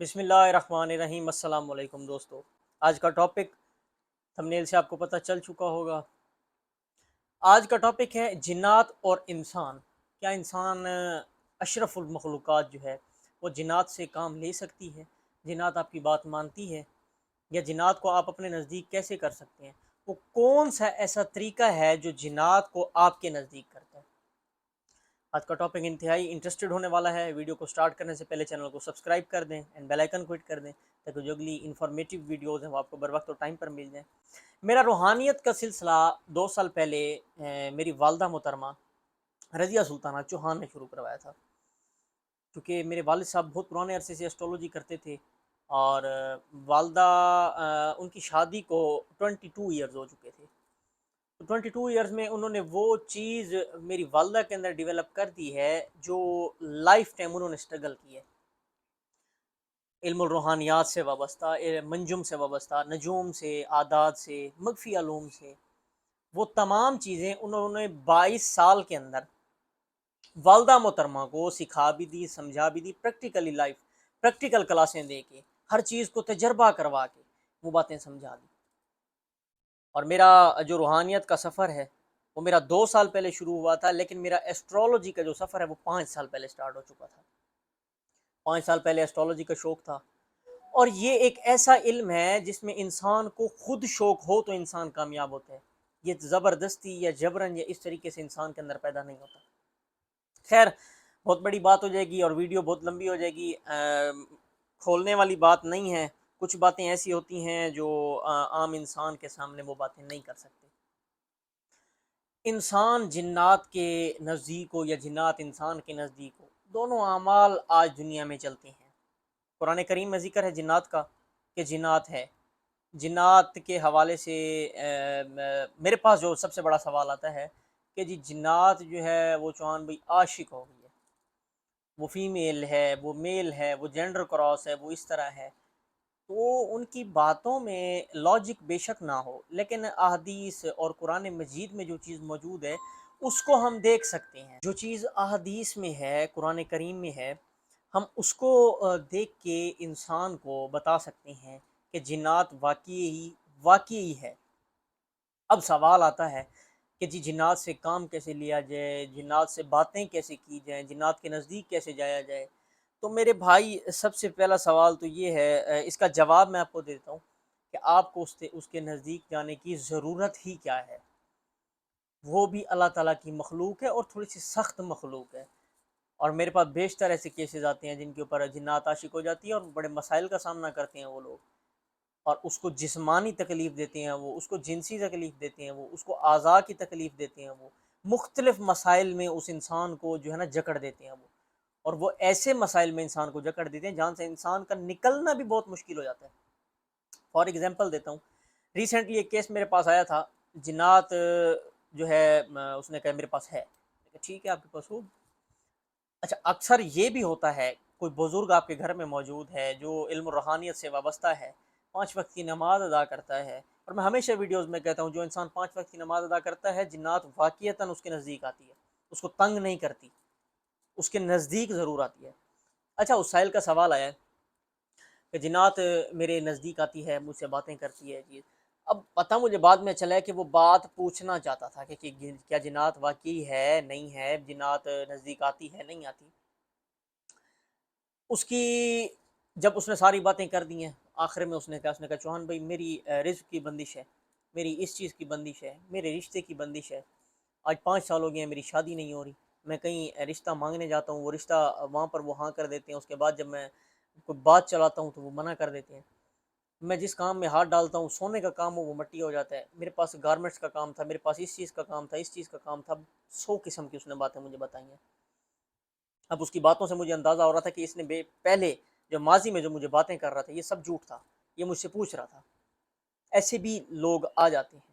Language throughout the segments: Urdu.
بسم اللہ الرحمن الرحیم۔ السلام علیکم دوستو، آج کا ٹاپک تھمبنیل سے آپ کو پتہ چل چکا ہوگا۔ آج کا ٹاپک ہے جنات اور انسان۔ کیا انسان اشرف المخلوقات جو ہے وہ جنات سے کام لے سکتی ہے؟ جنات آپ کی بات مانتی ہے؟ یا جنات کو آپ اپنے نزدیک کیسے کر سکتے ہیں؟ وہ کون سا ایسا طریقہ ہے جو جنات کو آپ کے نزدیک کرتا ہے؟ آج کا ٹاپک انتہائی انٹرسٹڈ ہونے والا ہے۔ ویڈیو کو سٹارٹ کرنے سے پہلے چینل کو سبسکرائب کر دیں اینڈ بیل آئیکن کو ہٹ کر دیں تاکہ جو اگلی انفارمیٹیو ویڈیوز ہیں وہ آپ کو بر وقت اور ٹائم پر مل جائیں۔ میرا روحانیت کا سلسلہ 2 سال پہلے میری والدہ محترمہ رضیہ سلطانہ چوہان نے شروع کروایا تھا، کیونکہ میرے والد صاحب بہت پرانے عرصے سے اسٹرولوجی کرتے تھے اور والدہ ان کی شادی کو 22 ایئرز ہو چکے تھے۔ 22 ایئرز میں انہوں نے وہ چیز میری والدہ کے اندر ڈیولپ کر دی ہے جو لائف ٹائم انہوں نے اسٹرگل کی ہے، علم الروحانیات سے وابستہ، منجم سے وابستہ، نجوم سے، عادات سے، مخفی علوم سے، وہ تمام چیزیں انہوں نے 22 سال کے اندر والدہ محترمہ کو سکھا بھی دی، سمجھا بھی دی، پریکٹیکلی لائف پریکٹیکل کلاسیں دے کے، ہر چیز کو تجربہ کروا کے وہ باتیں سمجھا دی۔ اور میرا جو روحانیت کا سفر ہے وہ میرا 2 سال پہلے شروع ہوا تھا، لیکن میرا ایسٹرولوجی کا جو سفر ہے وہ 5 سال پہلے سٹارٹ ہو چکا تھا۔ 5 سال پہلے ایسٹرولوجی کا شوق تھا، اور یہ ایک ایسا علم ہے جس میں انسان کو خود شوق ہو تو انسان کامیاب ہوتا ہے، یہ زبردستی یا جبرن یا اس طریقے سے انسان کے اندر پیدا نہیں ہوتا۔ خیر، بہت بڑی بات ہو جائے گی اور ویڈیو بہت لمبی ہو جائے گی، کھولنے والی بات نہیں ہے۔ کچھ باتیں ایسی ہوتی ہیں جو عام انسان کے سامنے وہ باتیں نہیں کر سکتے۔ انسان جنات کے نزدیک ہو یا جنات انسان کے نزدیک ہو، دونوں اعمال آج دنیا میں چلتے ہیں۔ قرآن کریم میں ذکر ہے جنات کا کہ جنات ہے۔ جنات کے حوالے سے میرے پاس جو سب سے بڑا سوال آتا ہے کہ جی جنات جو ہے وہ چوہان بھائی عاشق ہو گئی ہے، وہ فیمیل ہے، وہ میل ہے، وہ جینڈر کراس ہے، وہ اس طرح ہے، تو ان کی باتوں میں لاجک بے شک نہ ہو، لیکن احادیث اور قرآن مجید میں جو چیز موجود ہے اس کو ہم دیکھ سکتے ہیں۔ جو چیز احادیث میں ہے، قرآن کریم میں ہے، ہم اس کو دیکھ کے انسان کو بتا سکتے ہیں کہ جنات واقعی ہے۔ اب سوال آتا ہے کہ جی جنات سے کام کیسے لیا جائے، جنات سے باتیں کیسے کی جائیں، جنات کے نزدیک کیسے جایا جائے؟ تو میرے بھائی سب سے پہلا سوال تو یہ ہے، اس کا جواب میں آپ کو دیتا ہوں کہ آپ کو اس کے نزدیک جانے کی ضرورت ہی کیا ہے؟ وہ بھی اللہ تعالیٰ کی مخلوق ہے اور تھوڑی سی سخت مخلوق ہے، اور میرے پاس بیشتر ایسے کیسز آتے ہیں جن کے اوپر جنات عاشق ہو جاتی ہیں اور بڑے مسائل کا سامنا کرتے ہیں وہ لوگ، اور اس کو جسمانی تکلیف دیتے ہیں، وہ اس کو جنسی تکلیف دیتے ہیں، وہ اس کو اعضاء کی تکلیف دیتے ہیں، وہ مختلف مسائل میں اس انسان کو جو ہے نا جکڑ دیتے ہیں وہ، اور وہ ایسے مسائل میں انسان کو جکڑ دیتے ہیں جہاں سے انسان کا نکلنا بھی بہت مشکل ہو جاتا ہے۔ فار ایگزامپل دیتا ہوں، ریسنٹلی ایک کیس میرے پاس آیا تھا، جنات جو ہے اس نے کہا میرے پاس ہے، ٹھیک ہے آپ کے پاس ہو۔ اچھا، اکثر یہ بھی ہوتا ہے کوئی بزرگ آپ کے گھر میں موجود ہے جو علم روحانیت سے وابستہ ہے، 5 وقت کی نماز ادا کرتا ہے، اور میں ہمیشہ ویڈیوز میں کہتا ہوں جو انسان 5 وقت کی نماز ادا کرتا ہے جنات واقعتاً اس کے نزدیک آتی ہے، اس کو تنگ نہیں کرتی، اس کے نزدیک ضرور آتی ہے۔ اچھا، اس سائل کا سوال آیا ہے کہ جنات میرے نزدیک آتی ہے، مجھ سے باتیں کرتی ہے جی۔ اب پتہ مجھے بعد میں چلا ہے کہ وہ بات پوچھنا چاہتا تھا کہ کیا جنات واقعی ہے، نہیں ہے، جنات نزدیک آتی ہے، نہیں آتی۔ اس کی جب اس نے ساری باتیں کر دی ہیں، آخر میں اس نے کہا چوہان بھائی میری رزق کی بندش ہے، میری اس چیز کی بندش ہے، میرے رشتے کی بندش ہے، آج 5 سال ہو گئے ہیں میری شادی نہیں ہو رہی، میں کہیں رشتہ مانگنے جاتا ہوں، وہ رشتہ وہاں پر وہ ہاں کر دیتے ہیں، اس کے بعد جب میں کوئی بات چلاتا ہوں تو وہ منع کر دیتے ہیں، میں جس کام میں ہاتھ ڈالتا ہوں، سونے کا کام ہو وہ مٹی ہو جاتا ہے، میرے پاس گارمنٹس کا کام تھا، میرے پاس اس چیز کا کام تھا، اس چیز کا کام تھا، 100 قسم کی اس نے باتیں مجھے بتائی ہیں۔ اب اس کی باتوں سے مجھے اندازہ ہو رہا تھا کہ اس نے پہلے جو ماضی میں جو مجھے باتیں کر رہا تھا یہ سب جھوٹ تھا، یہ مجھ سے پوچھ رہا تھا۔ ایسے بھی لوگ آ جاتے ہیں۔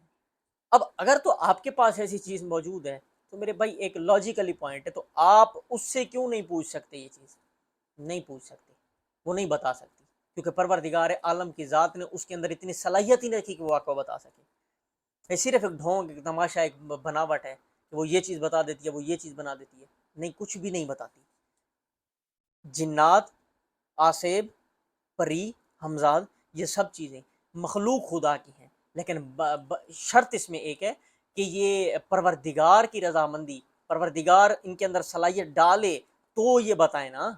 اب اگر تو آپ کے پاس ایسی چیز موجود ہے تو میرے بھائی ایک لاجیکلی پوائنٹ ہے، تو آپ اس سے کیوں نہیں پوچھ سکتے؟ یہ چیز نہیں پوچھ سکتے، وہ نہیں بتا سکتی، کیونکہ پروردگار عالم کی ذات نے اس کے اندر اتنی صلاحیت ہی نہیں رکھی کہ وہ آپ کو بتا سکے۔ یہ صرف ایک ڈھونگ، ایک تماشا، ایک بناوٹ ہے کہ وہ یہ چیز بتا دیتی ہے، وہ یہ چیز بنا دیتی ہے، نہیں، کچھ بھی نہیں بتاتی۔ جنات، آصیب، پری، ہمزاد، یہ سب چیزیں مخلوق خدا کی ہیں، لیکن شرط اس میں ایک ہے کہ یہ پروردگار کی رضامندی، پروردگار ان کے اندر صلاحیت ڈالے تو یہ بتائیں نا،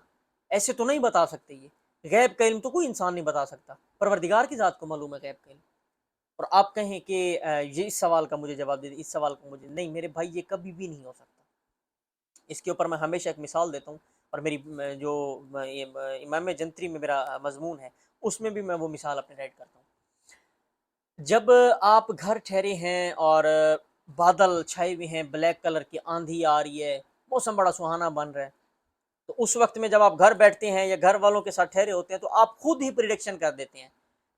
ایسے تو نہیں بتا سکتے۔ یہ غیب کا علم تو کوئی انسان نہیں بتا سکتا، پروردگار کی ذات کو معلوم ہے غیب کا علم۔ اور آپ کہیں کہ یہ اس سوال کا مجھے جواب دے دیں، اس سوال کا مجھے نہیں، میرے بھائی یہ کبھی بھی نہیں ہو سکتا۔ اس کے اوپر میں ہمیشہ ایک مثال دیتا ہوں، اور میری جو امام جنتری میں میرا مضمون ہے اس میں بھی میں وہ مثال اپنے رائٹ کرتا ہوں۔ جب آپ گھر ٹھہرے ہیں اور بادل چھائے ہوئے ہیں، بلیک کلر کی آندھی آ رہی ہے، موسم بڑا سہانا بن رہا ہے، تو اس وقت میں جب آپ گھر بیٹھتے ہیں یا گھر والوں کے ساتھ ٹھہرے ہوتے ہیں تو آپ خود ہی پریڈکشن کر دیتے ہیں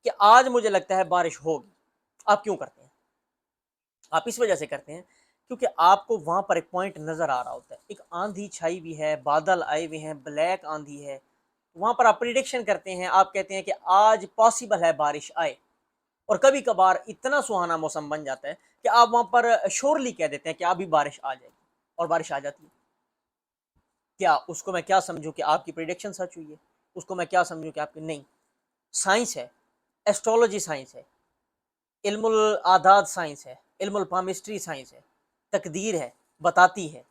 کہ آج مجھے لگتا ہے بارش ہوگی۔ آپ کیوں کرتے ہیں؟ آپ اس وجہ سے کرتے ہیں کیونکہ آپ کو وہاں پر ایک پوائنٹ نظر آ رہا ہوتا ہے، ایک آندھی چھائی ہوئی ہے، بادل آئے ہوئے ہیں، بلیک آندھی ہے، وہاں پر آپ پریڈکشن کرتے ہیں، آپ کہتے ہیں کہ آج پاسبل ہے بارش آئے۔ اور کبھی کبھار اتنا سہانا موسم بن جاتا ہے کہ آپ وہاں پر شورلی کہہ دیتے ہیں کہ ابھی بارش آ جائے گی، اور بارش آ جاتی ہے۔ کیا اس کو میں کیا سمجھوں کہ آپ کی پریڈکشن سچ ہوئی ہے؟ اس کو میں کیا سمجھوں کہ آپ کی نہیں؟ سائنس ہے، ایسٹرولوجی سائنس ہے، علم الاعداد سائنس ہے، علم الپامسٹری سائنس ہے، تقدیر ہے، بتاتی ہے،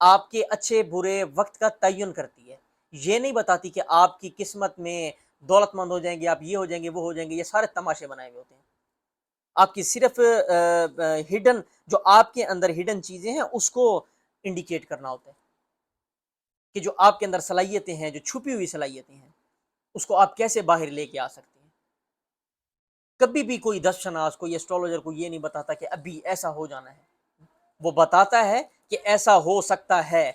آپ کے اچھے برے وقت کا تعین کرتی ہے۔ یہ نہیں بتاتی کہ آپ کی قسمت میں دولت مند ہو جائیں گے، آپ یہ ہو جائیں گے، وہ ہو جائیں گے، یہ سارے تماشے بنائے ہوئے ہوتے ہیں۔ آپ کی صرف ہڈن، جو آپ کے اندر ہڈن چیزیں ہیں اس کو انڈیکیٹ کرنا ہوتا ہے، کہ جو آپ کے اندر صلاحیتیں ہیں، جو چھپی ہوئی صلاحیتیں ہیں، اس کو آپ کیسے باہر لے کے آ سکتے ہیں۔ کبھی بھی کوئی دس شناس، کوئی ایسٹرولوجر کو یہ نہیں بتاتا کہ ابھی ایسا ہو جانا ہے، وہ بتاتا ہے کہ ایسا ہو سکتا ہے،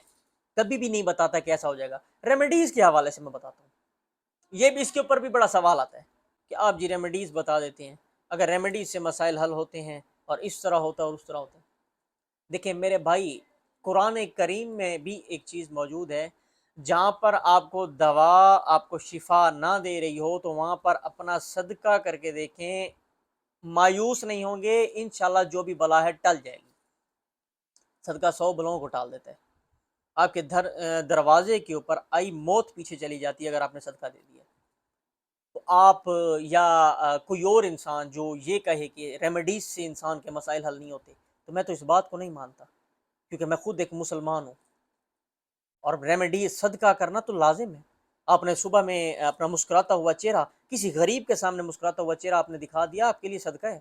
کبھی بھی نہیں بتاتا کہ ایسا ہو جائے گا۔ ریمیڈیز کے حوالے سے میں بتاتا ہوں، یہ بھی اس کے اوپر بھی بڑا سوال آتا ہے کہ آپ جی ریمیڈیز بتا دیتے ہیں، اگر ریمیڈیز سے مسائل حل ہوتے ہیں اور اس طرح ہوتا ہے اور اس طرح ہوتا ہے۔ دیکھیں میرے بھائی، قرآن کریم میں بھی ایک چیز موجود ہے، جہاں پر آپ کو دوا، آپ کو شفا نہ دے رہی ہو تو وہاں پر اپنا صدقہ کر کے دیکھیں، مایوس نہیں ہوں گے، انشاءاللہ جو بھی بلا ہے ٹل جائے گی۔ صدقہ 100 بلاؤں کو ٹال دیتا ہے۔ آپ کے دروازے کے اوپر آئی موت پیچھے چلی جاتی ہے اگر آپ نے صدقہ دے دیا۔ تو آپ یا کوئی اور انسان جو یہ کہے کہ ریمیڈیز سے انسان کے مسائل حل نہیں ہوتے، تو میں تو اس بات کو نہیں مانتا، کیونکہ میں خود ایک مسلمان ہوں، اور ریمیڈیز صدقہ کرنا تو لازم ہے۔ آپ نے صبح میں اپنا مسکراتا ہوا چہرہ کسی غریب کے سامنے، مسکراتا ہوا چہرہ آپ نے دکھا دیا، آپ کے لیے صدقہ ہے۔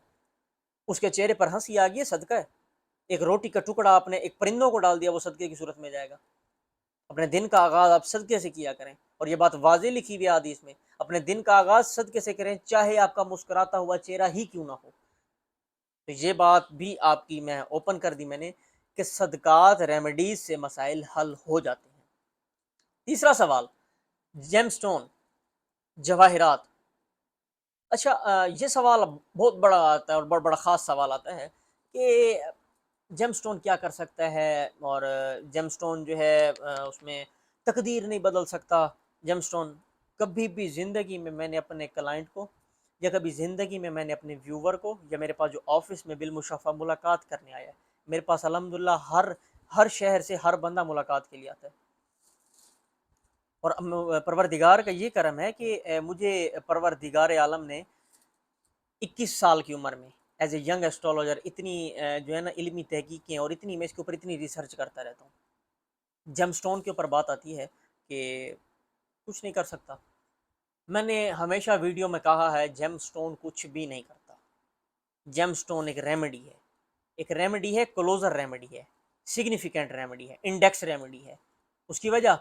اس کے چہرے پر ہنسی آ گئی، صدقہ ہے۔ ایک روٹی کا ٹکڑا آپ نے ایک پرندوں کو ڈال دیا، وہ صدقے کی صورت میں جائے گا۔ اپنے دن کا آغاز آپ صدقے سے کیا کریں، اور یہ بات واضح لکھی ہوئی حدیث میں، اپنے دن کا آغاز صدقے سے کریں، چاہے آپ کا مسکراتا ہوا چہرہ ہی کیوں نہ ہو۔ تو یہ بات بھی آپ کی میں اوپن کر دی میں نے کہ صدقات، ریمیڈیز سے مسائل حل ہو جاتے ہیں۔ تیسرا سوال، جیم سٹون، جواہرات۔ اچھا، یہ سوال بہت بڑا آتا ہے اور بڑا بڑا خاص سوال آتا ہے کہ جیم سٹون کیا کر سکتا ہے، اور جیم سٹون جو ہے اس میں تقدیر نہیں بدل سکتا۔ جیم سٹون کبھی بھی زندگی میں نے اپنے کلائنٹ کو، یا کبھی زندگی میں نے اپنے ویور کو، یا میرے پاس جو آفس میں بالمشافہ ملاقات کرنے آیا ہے، میرے پاس الحمدللہ ہر شہر سے ہر بندہ ملاقات کے لیے آتا ہے، اور پروردگار کا یہ کرم ہے کہ مجھے پروردگار عالم نے 21 سال کی عمر میں ایز اے ینگ ایسٹرولوجر اتنی جو ہے نا علمی تحقیقیں، اور اتنی میں اس کے اوپر اتنی ریسرچ کرتا رہتا ہوں۔ جیم سٹون کے اوپر بات آتی ہے کہ کچھ نہیں کر سکتا۔ میں نے ہمیشہ ویڈیو میں کہا ہے جیم سٹون کچھ بھی نہیں کرتا۔ جیم سٹون ایک ریمیڈی ہے، ایک ریمیڈی ہے، کلوزر ریمیڈی ہے، سگنیفیکنٹ ریمیڈی ہے، انڈیکس ریمیڈی ہے۔ اس کی وجہ،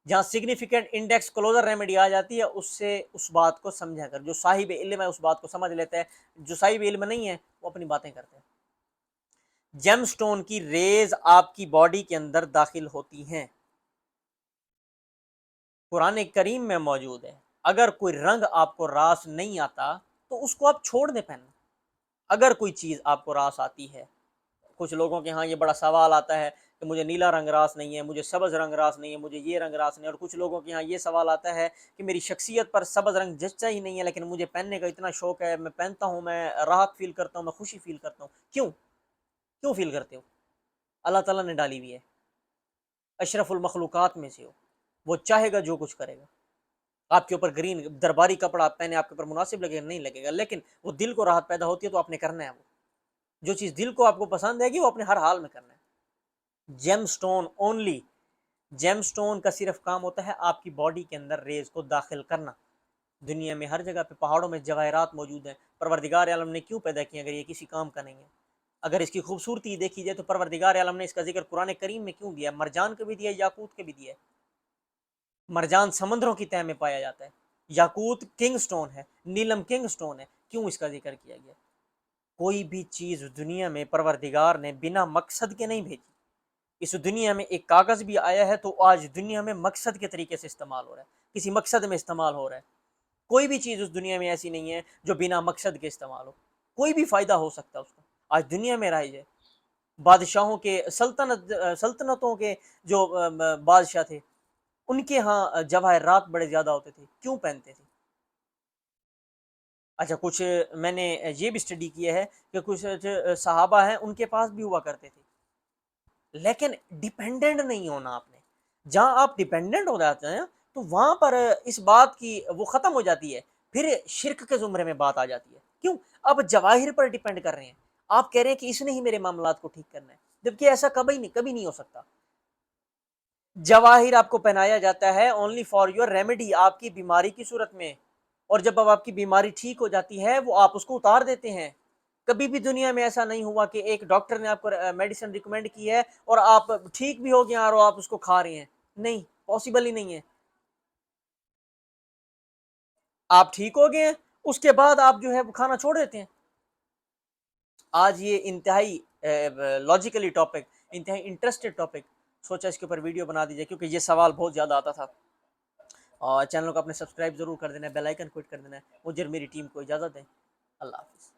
جہاں سگنیفیکنٹ انڈیکس کلوزر ریمیڈی آ جاتی ہے، اس سے اس بات کو سمجھا کر، جو صاحب علم ہے اس بات کو سمجھ لیتا ہے، جو صاحب علم نہیں ہے وہ اپنی باتیں کرتے ہیں۔ جیم سٹون کی ریز آپ کی باڈی کے اندر داخل ہوتی ہیں، قرآن کریم میں موجود ہے۔ اگر کوئی رنگ آپ کو راس نہیں آتا تو اس کو آپ چھوڑ دیں پہننا۔ اگر کوئی چیز آپ کو راس آتی ہے، کچھ لوگوں کے ہاں یہ بڑا سوال آتا ہے کہ مجھے نیلا رنگ راس نہیں ہے، مجھے سبز رنگ راس نہیں ہے، مجھے یہ رنگ راس نہیں ہے، اور کچھ لوگوں کے ہاں یہ سوال آتا ہے کہ میری شخصیت پر سبز رنگ جچتا ہی نہیں ہے، لیکن مجھے پہننے کا اتنا شوق ہے، میں پہنتا ہوں، میں راحت فیل کرتا ہوں، میں خوشی فیل کرتا ہوں۔ کیوں فیل کرتے ہو؟ اللہ تعالیٰ نے ڈالی ہوئی ہے، اشرف المخلوقات میں سے ہو، وہ چاہے گا جو کچھ کرے گا۔ آپ کے اوپر گرین درباری کپڑا آپ پہنے، آپ کے اوپر مناسب لگے گا نہیں لگے گا، لیکن وہ دل کو راحت پیدا ہوتی ہے تو آپ نے کرنا ہے، وہ جو چیز دل کو آپ کو پسند ہے گی وہ اپنے ہر حال میں کرنا ہے۔ جیم سٹون اونلی، جیم سٹون کا صرف کام ہوتا ہے آپ کی باڈی کے اندر ریز کو داخل کرنا۔ دنیا میں ہر جگہ پہ پہاڑوں میں جواہرات موجود ہیں، پروردگار عالم نے کیوں پیدا کیے اگر یہ کسی کام کا نہیں ہے؟ اگر اس کی خوبصورتی دیکھی جائے تو پروردگار عالم نے اس کا ذکر قرآن کریم میں کیوں دیا؟ مرجان کے بھی دیا، یاقوت کے بھی دیا۔ مرجان سمندروں کی تہ میں پایا جاتا ہے، یاقوت کنگ سٹون ہے، نیلم کنگ سٹون ہے، کیوں اس کا ذکر کیا گیا؟ کوئی بھی چیز دنیا میں پروردگار نے بنا مقصد کے نہیں بھیجی۔ اس دنیا میں ایک کاغذ بھی آیا ہے تو آج دنیا میں مقصد کے طریقے سے استعمال ہو رہا ہے، کسی مقصد میں استعمال ہو رہا ہے۔ کوئی بھی چیز اس دنیا میں ایسی نہیں ہے جو بنا مقصد کے استعمال ہو، کوئی بھی فائدہ ہو سکتا ہے اس کا۔ آج دنیا میں رائج ہے، بادشاہوں کے سلطنتوں کے جو بادشاہ تھے ان کے ہاں جواہرات بڑے زیادہ ہوتے تھے، کیوں پہنتے تھے؟ اچھا کچھ میں نے یہ بھی اسٹڈی کیا ہے کہ کچھ صحابہ ہیں ان کے پاس بھی ہوا کرتے تھے، لیکن ڈیپینڈنٹ نہیں ہونا آپ نے۔ جہاں آپ ڈیپینڈنٹ ہو جاتے ہیں تو وہاں پر اس بات کی وہ ختم ہو جاتی ہے، پھر شرک کے زمرے میں بات آ جاتی ہے۔ کیوں؟ اب جواہر پر ڈیپینڈ کر رہے ہیں، آپ کہہ رہے ہیں کہ اس نے ہی میرے معاملات کو ٹھیک کرنا ہے، جبکہ ایسا کبھی نہیں ہو سکتا۔ جواہر آپ کو پہنایا جاتا ہے اونلی فار یور ریمیڈی، آپ کی بیماری کی صورت میں، اور جب اب آپ کی بیماری ٹھیک ہو جاتی ہے وہ آپ اس کو اتار دیتے ہیں۔ کبھی بھی دنیا میں ایسا نہیں ہوا کہ ایک ڈاکٹر نے آپ کو میڈیسن ریکمینڈ کی ہے اور آپ ٹھیک بھی ہو گئے اور آپ اس کو کھا رہے ہیں، نہیں، پاسبل ہی نہیں ہے۔ آپ ٹھیک ہو گئے ہیں اس کے بعد آپ جو ہے وہ کھانا چھوڑ دیتے ہیں۔ آج یہ انتہائی لاجیکلی ٹاپک، انتہائی انٹرسٹڈ ٹاپک، سوچا اس کے اوپر ویڈیو بنا دیجیے کیونکہ یہ سوال بہت زیادہ آتا تھا۔ اور چینل کو اپنے سبسکرائب ضرور کر دینا ہے، بیل آئیکن کو ہٹ کر دینا ہے۔ مجھے اور میری ٹیم کو اجازت دیں، اللہ حافظ۔